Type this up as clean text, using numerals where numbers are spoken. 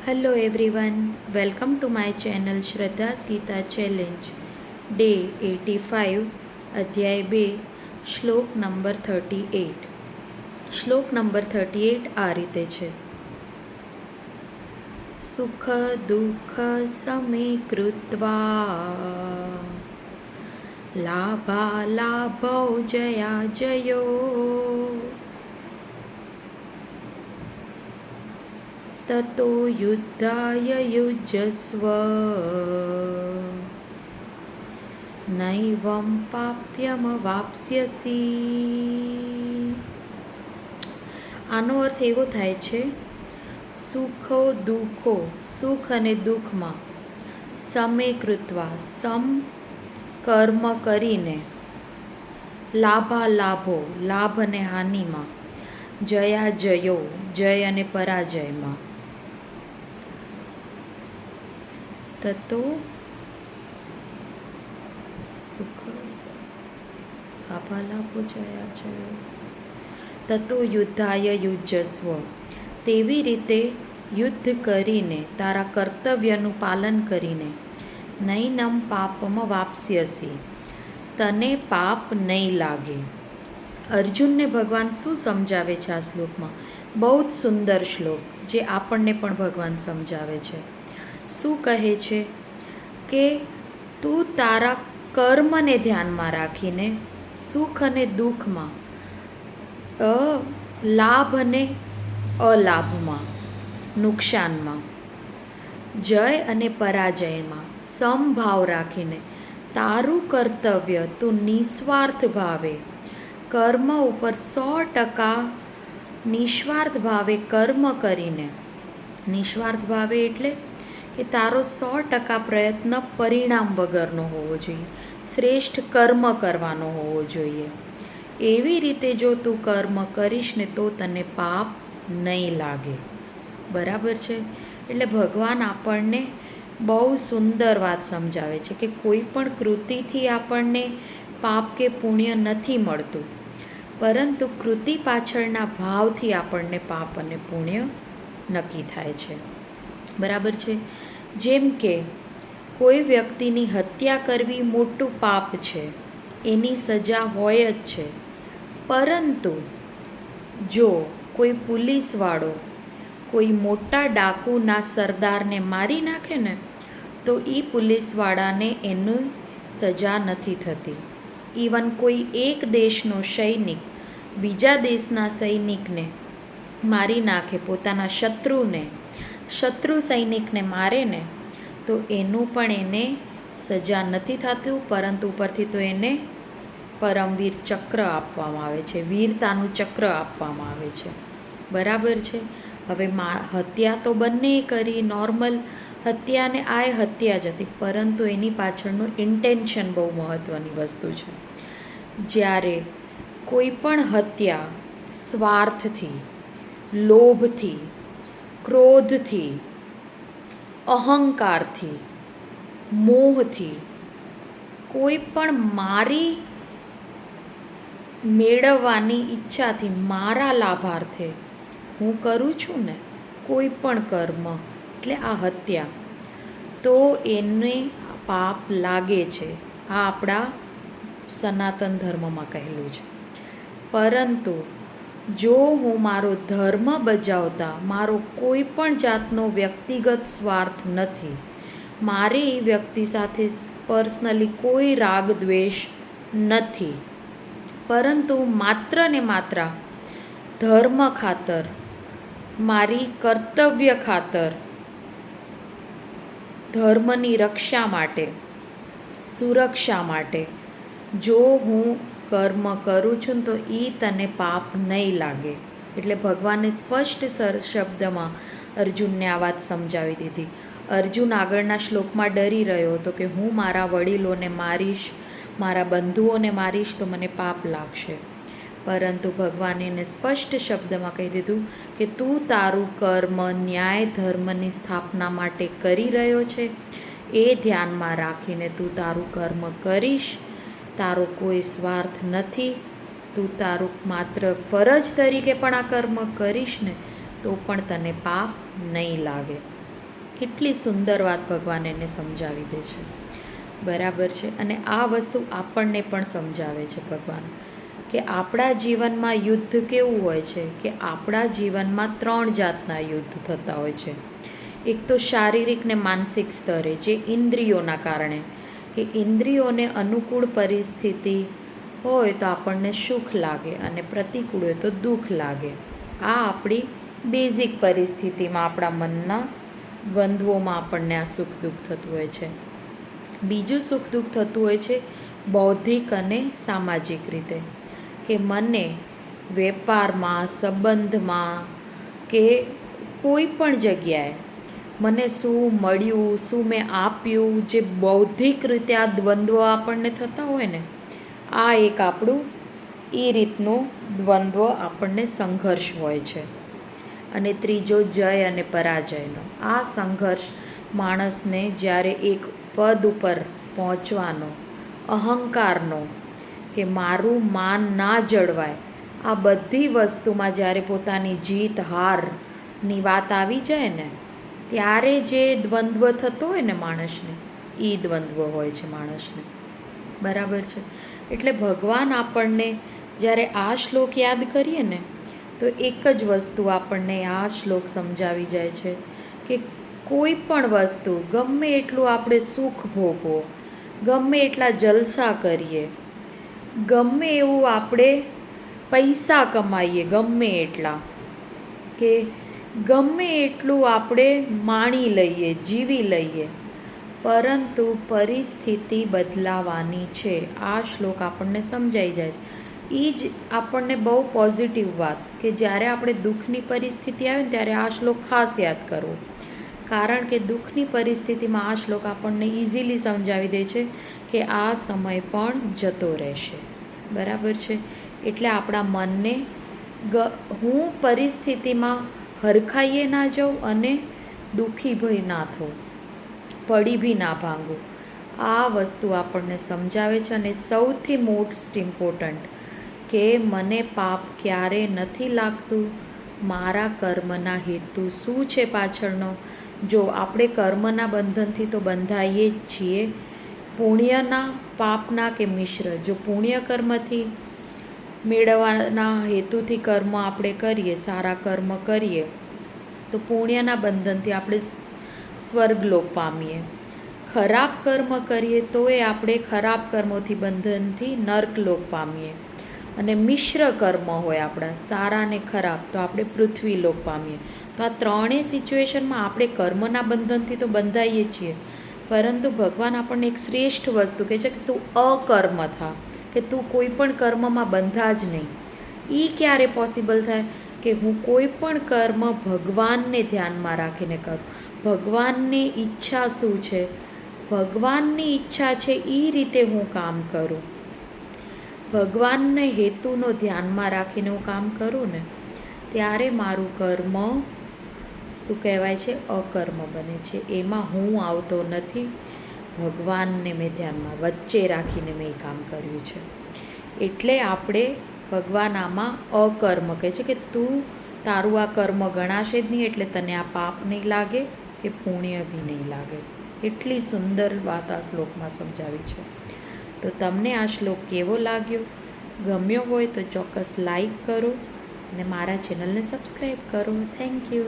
Hello everyone, welcome to my channel Shraddha's Gita Challenge, Day 85, અધ્યાય 2, શ્લોક number 38. શ્લોક number 38 આ રીતે છે. સુખ દુઃખ સમે કૃત્વા લાભા લાભૌ જયા જયો તતો યુદ્ધાય યુજસ્વ નૈવં પાપ્યમવાપ્સ્યસી. આનો અર્થ એવો થાય છે, સુખો દુઃખો, સુખ અને દુઃખમાં સમે કૃત્વા, સમ કર્મ કરીને, લાભા લાભો, લાભ અને હાનિમાં, જયા જયો, જય અને પરાજયમાં, તતો સુખ લાભા લાભો જયા જયો તતો યુદ્ધાય યુજસ્વ, તેવી રીતે યુદ્ધ કરીને, તારા કર્તવ્યનું પાલન કરીને, નૈનમ પાપમ વાપ્સ્યસી, તને પાપ નહીં લાગે. અર્જુનને ભગવાન શું સમજાવે છે આ શ્લોકમાં? બહુ જ સુંદર શ્લોક, જે આપણને પણ ભગવાન સમજાવે છે. શું કહે છે કે તું તારા કર્મને ધ્યાનમાં રાખીને સુખ અને દુઃખમાં, લાભ અને અલાભમાં, નુકસાનમાં, જય અને પરાજયમાં સમભાવ રાખીને તારું કર્તવ્ય તું નિસ્વાર્થ ભાવે કર્મ ઉપર 100% નિસ્વાર્થ ભાવે કર્મ કરીને, નિસ્વાર્થ ભાવે એટલે કે તારો 100% પ્રયત્ન પરિણામ વગરનો હોવો જોઈએ, શ્રેષ્ઠ કર્મ કરવાનો હોવો જોઈએ. એવી રીતે જો તું કર્મ કરીશ ને તો તને પાપ નહીં લાગે. બરાબર છે? એટલે ભગવાન આપણને બહુ સુંદર વાત સમજાવે છે કે કોઈ પણ કૃતિથી આપણને પાપ કે પુણ્ય નથી મળતું, પરંતુ કૃતિ પાછળના ભાવથી આપણને પાપ અને પુણ્ય નક્કી થાય છે. બરાબર છે? જેમ કે કોઈ વ્યક્તિની હત્યા કરવી મોટું પાપ છે, એની સજા હોય જ છે, પરંતુ જો કોઈ પોલીસવાળો કોઈ મોટા ડાકુના સરદારને મારી નાખે ને તો એ પોલીસવાળાને એનું સજા નથી થતી. ઇવન કોઈ એક દેશનો સૈનિક બીજા દેશના સૈનિકને મારી નાખે, પોતાના શત્રુ સૈનિકને મારે ને તો એનું પણ એને સજા નથી થતું, પરંતુ ઉપરથી તો એને પરમવીર ચક્ર આપવામાં આવે છે, વીરતાનું ચક્ર આપવામાં આવે છે. બરાબર છે? હવે હત્યા તો બંને કરી, નોર્મલ હત્યા ને આ હત્યા જ હતી, પરંતુ એની પાછળનું ઇન્ટેન્શન બહુ મહત્ત્વની વસ્તુ છે. જ્યારે કોઈ પણ હત્યા સ્વાર્થથી, લોભથી, ક્રોધથી, અહંકારથી, મોહથી, કોઈ પણ મારી મેળવવાની ઈચ્છાથી, મારા લાભાર્થે હું કરું છું ને કોઈ પણ કર્મ, એટલે આ હત્યા, તો એને પાપ લાગે છે. આ આપણા સનાતન ધર્મમાં કહેલું છે. પરંતુ જો હું મારો ધર્મ બજાવતા, મારો કોઈ પણ જાતનો વ્યક્તિગત સ્વાર્થ નથી, મારે એ વ્યક્તિ સાથે પર્સનલી કોઈ રાગ દ્વેષ નથી, પરંતુ માત્ર ને માત્ર ધર્મ ખાતર, મારી કર્તવ્ય ખાતર, ધર્મની રક્ષા માટે, સુરક્ષા માટે જો હું કર્મ કરું છું તો એ તને પાપ નહીં લાગે. એટલે ભગવાને સ્પષ્ટ શબ્દમાં અર્જુનને આ વાત સમજાવી દીધી. અર્જુન આગળના શ્લોકમાં ડરી રહ્યો હતો કે હું મારા વડીલોને મારીશ, મારા બંધુઓને મારીશ તો મને પાપ લાગશે, પરંતુ ભગવાને એને સ્પષ્ટ શબ્દમાં કહી દીધું કે તું તારું કર્મ ન્યાય ધર્મની સ્થાપના માટે કરી રહ્યો છે, એ ધ્યાનમાં રાખીને તું તારું કર્મ કરીશ. તારો કોઈ સ્વાર્થ નથી, તું તારું માત્ર ફરજ તરીકે પણ આ કર્મ કરીશ ને તો પણ તને પાપ નહીં લાગે. કેટલી સુંદર વાત ભગવાન એને સમજાવી દે છે. બરાબર છે. અને આ વસ્તુ આપણને પણ સમજાવે છે ભગવાન, કે આપણા જીવનમાં યુદ્ધ કેવું હોય છે, કે આપણા જીવનમાં 3 જાતના યુદ્ધ થતા હોય છે. એક તો શારીરિક ને માનસિક સ્તરે, જે ઇન્દ્રિયોના કારણે, કે ઇન્દ્રિયોને અનુકૂળ પરિસ્થિતિ હોય તો આપણને સુખ લાગે અને પ્રતિકૂળ હોય તો દુઃખ લાગે. આ આપણી બેઝિક પરિસ્થિતિમાં, આપણા મનના દ્વંદ્વોમાં આપણને આ સુખ દુઃખ થતું હોય છે. બીજું સુખ દુઃખ થતું હોય છે બૌદ્ધિક અને સામાજિક રીતે, કે મને વેપારમાં, સંબંધમાં કે કોઈ પણ જગ્યાએ મને શું મળ્યું, શું મેં આપ્યું, જે બૌદ્ધિક રીતે આ દ્વંદ્વ આપણને થતા હોય ને, આ એક આપણું એ રીતનું દ્વંદ્વ આપણને સંઘર્ષ હોય છે. અને ત્રીજો જય અને પરાજયનો. આ સંઘર્ષ માણસને જ્યારે એક પદ ઉપર પહોંચવાનો, અહંકારનો, કે મારું માન ના જળવાય, આ બધી વસ્તુમાં જ્યારે પોતાની જીત હારની વાત આવી જાય ને, ત્યારે જે દ્વંદ્વ થતો હોય ને માણસને, એ દ્વંદ્વ હોય છે માણસને. બરાબર છે. એટલે ભગવાન આપણને જ્યારે આ શ્લોક યાદ કરીએ ને, તો એક જ વસ્તુ આપણને આ શ્લોક સમજાવી જાય છે, કે કોઈ પણ વસ્તુ, ગમે એટલું આપણે સુખ ભોગવો, ગમે એટલા જલસા કરીએ, ગમે એવું આપણે પૈસા કમાઈએ, ગમે એટલા, કે ગમે એટલું આપણે માણી લઈએ, જીવી લઈએ, પરંતુ પરિસ્થિતિ બદલાવાની છે. આ શ્લોક આપણને સમજાઈ જાય છે. એ જ આપણને બહુ પોઝિટિવ વાત, કે જ્યારે આપણે દુઃખની પરિસ્થિતિ આવે ને ત્યારે આ શ્લોક ખાસ યાદ કરવો. કારણ કે દુઃખની પરિસ્થિતિમાં આ શ્લોક આપણને ઇઝીલી સમજાવી દે છે કે આ સમય પણ જતો રહેશે. બરાબર છે. એટલે આપણા મનને હું પરિસ્થિતિમાં હરખાઈએ ના જાઉં અને દુઃખી ભી ના થઉં, પડી બી ના ભાંગું. આ વસ્તુ આપણને સમજાવે છે. અને સૌથી મોસ્ટ ઇમ્પોર્ટન્ટ, કે મને પાપ ક્યારે નથી લાગતું, મારા કર્મના હેતુ શું છે પાછળનો. જો આપણે કર્મના બંધનથી તો બંધાઈએ જ છીએ, પુણ્યના, પાપના કે મિશ્ર. જો પુણ્ય કર્મથી મેળવવાના હેતુથી કર્મ આપણે કરીએ, સારા કર્મ કરીએ, તો પુણ્યના બંધનથી આપણે સ્વર્ગલોક પામીએ. ખરાબ કર્મ કરીએ તો એ આપણે ખરાબ કર્મોથી બંધનથી નર્કલોક પામીએ. અને મિશ્ર કર્મ હોય આપણા, સારા ને ખરાબ, તો આપણે પૃથ્વીલોક પામીએ. તો આ ત્રણેય સિચ્યુએશનમાં આપણે કર્મના બંધનથી તો બંધાઈએ છીએ, પરંતુ ભગવાન આપણને એક શ્રેષ્ઠ વસ્તુ કહે છે, કે તું અકર્મ થા, કે તું કોઈ પણ કર્મમાં બંધા જ નહીં. એ ક્યારે પોસિબલ થાય, કે હું કોઈ પણ કર્મ ભગવાનને ધ્યાનમાં રાખીને કરું. ભગવાનની ઈચ્છા શું છે, ભગવાનની ઈચ્છા છે એ રીતે હું કામ કરું, ભગવાનને હેતુનો ધ્યાનમાં રાખીને હું કામ કરું ને, ત્યારે મારું કર્મ શું કહેવાય છે, અકર્મ બને છે. એમાં હું આવતો નથી, ભગવાનને મેં ધ્યાનમાં વચ્ચે રાખીને મેં એ કામ કર્યું છે. એટલે આપણે ભગવાન આમાં અકર્મ કહે છે, કે તું તારું આ કર્મ ગણાશે જ નહીં, એટલે તને આ પાપ નહીં લાગે કે પુણ્ય બી નહીં લાગે. એટલી સુંદર વાત આ શ્લોકમાં સમજાવી છે. તો તમને આ શ્લોક કેવો લાગ્યો? ગમ્યો હોય તો ચોક્કસ લાઈક કરો અને મારા ચેનલને સબસ્ક્રાઈબ કરો. Thank you.